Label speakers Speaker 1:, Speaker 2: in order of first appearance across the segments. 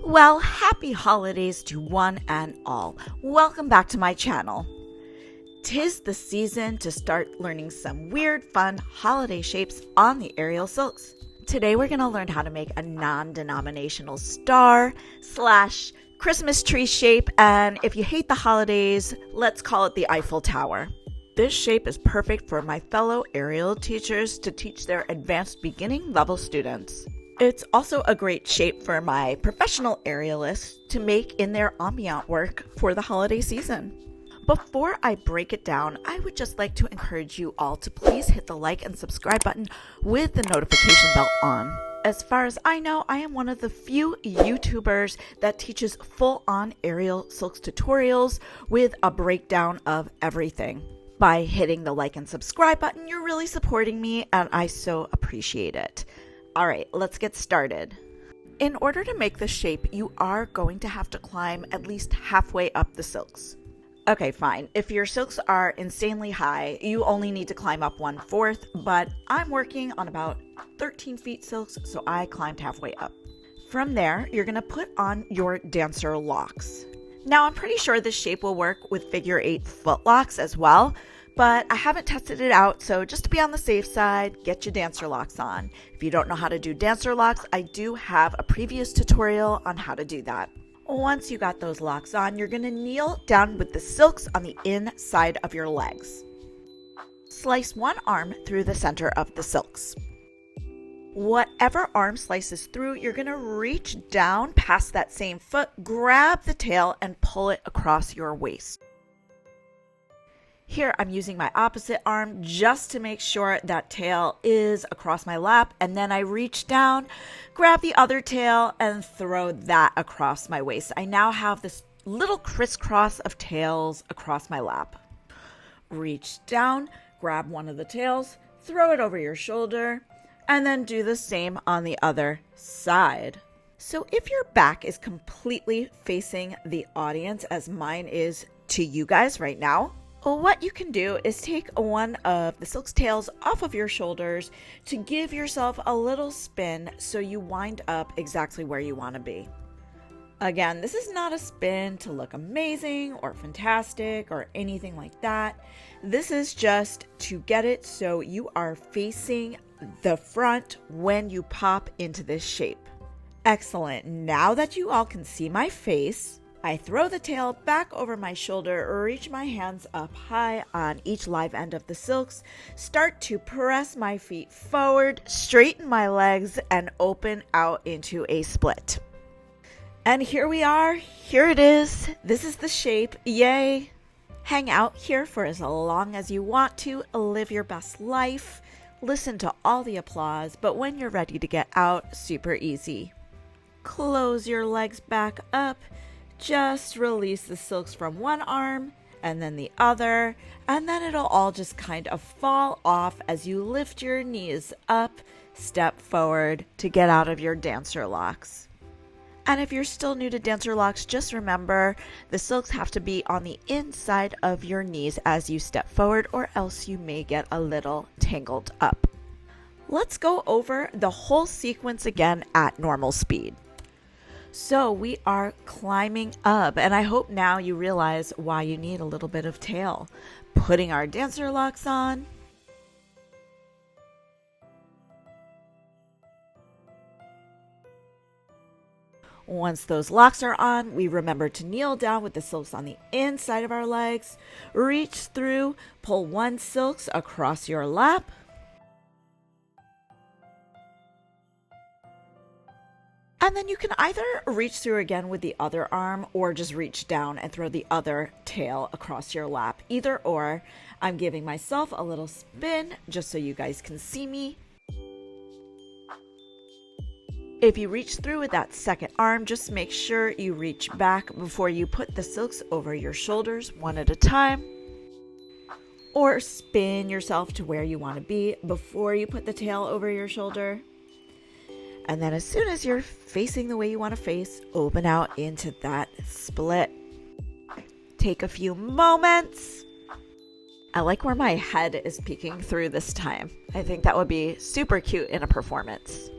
Speaker 1: Well, happy holidays to one and all. Welcome back to my channel. 'Tis the season to start learning some weird, fun holiday shapes on the aerial silks. Today we're going to learn how to make a non-denominational star / Christmas tree shape, and if you hate the holidays, let's call it the Eiffel Tower. This shape is perfect for my fellow aerial teachers to teach their advanced beginning level students. It's also a great shape for my professional aerialists to make in their ambient work for the holiday season. Before I break it down, I would just like to encourage you all to please hit the like and subscribe button with the notification bell on. As far as I know, I am one of the few YouTubers that teaches full-on aerial silks tutorials with a breakdown of everything. By hitting the like and subscribe button, you're really supporting me, and I so appreciate it. All right, let's get started. In order to make this shape, you are going to have to climb at least halfway up the silks. Okay, fine. If your silks are insanely high, you only need to climb up 1/4, but I'm working on about 13 feet silks, so I climbed halfway up. From there, you're gonna put on your dancer locks. Now, I'm pretty sure this shape will work with figure 8 foot locks as well, but I haven't tested it out, so just to be on the safe side, get your dancer locks on. If you don't know how to do dancer locks, I do have a previous tutorial on how to do that. Once you got those locks on, you're going to kneel down with the silks on the inside of your legs. Slice one arm through the center of the silks. Whatever arm slices through, you're going to reach down past that same foot, grab the tail, and pull it across your waist. Here, I'm using my opposite arm just to make sure that tail is across my lap, and then I reach down, grab the other tail, and throw that across my waist. I now have this little crisscross of tails across my lap. Reach down, grab one of the tails, throw it over your shoulder, and then do the same on the other side. So if your back is completely facing the audience, as mine is to you guys right now, what you can do is take one of the silk's tails off of your shoulders to give yourself a little spin so you wind up exactly where you want to be. Again, this is not a spin to look amazing or fantastic or anything like that. This is just to get it so you are facing the front when you pop into this shape. Excellent. Now that you all can see my face, I throw the tail back over my shoulder, reach my hands up high on each live end of the silks, start to press my feet forward, straighten my legs, and open out into a split. And here we are. Here it is. This is the shape. Yay! Hang out here for as long as you want to. Live your best life. Listen to all the applause, but when you're ready to get out, super easy. Close your legs back up. Just release the silks from one arm and then the other, and then it'll all just kind of fall off as you lift your knees up, step forward to get out of your dancer locks. And if you're still new to dancer locks, just remember the silks have to be on the inside of your knees as you step forward, or else you may get a little tangled up. Let's go over the whole sequence again at normal speed. So we are climbing up, and I hope now you realize why you need a little bit of tail. Putting our dancer locks on. Once those locks are on, we remember to kneel down with the silks on the inside of our legs. Reach through, pull one silks across your lap. And then you can either reach through again with the other arm or just reach down and throw the other tail across your lap. Either or. I'm giving myself a little spin just so you guys can see me. If you reach through with that second arm, just make sure you reach back before you put the silks over your shoulders one at a time. Or spin yourself to where you want to be before you put the tail over your shoulder. And then as soon as you're facing the way you want to face, open out into that split. Take a few moments. I like where my head is peeking through this time. I think that would be super cute in a performance.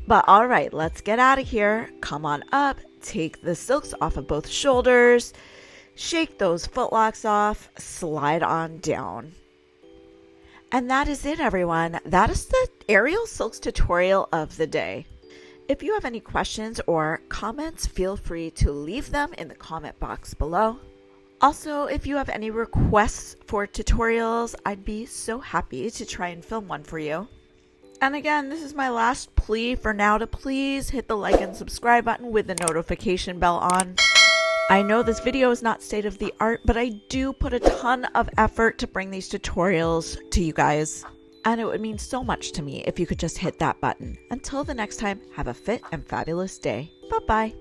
Speaker 1: But all right, let's get out of here. Come on up, take the silks off of both shoulders, shake those footlocks off, slide on down. And that is it, everyone. That is the Aerial Silks tutorial of the day. If you have any questions or comments, feel free to leave them in the comment box below. Also, if you have any requests for tutorials, I'd be so happy to try and film one for you. And again, this is my last plea for now to please hit the like and subscribe button with the notification bell on. I know this video is not state of the art, but I do put a ton of effort to bring these tutorials to you guys. And it would mean so much to me if you could just hit that button. Until the next time, have a fit and fabulous day. Bye-bye.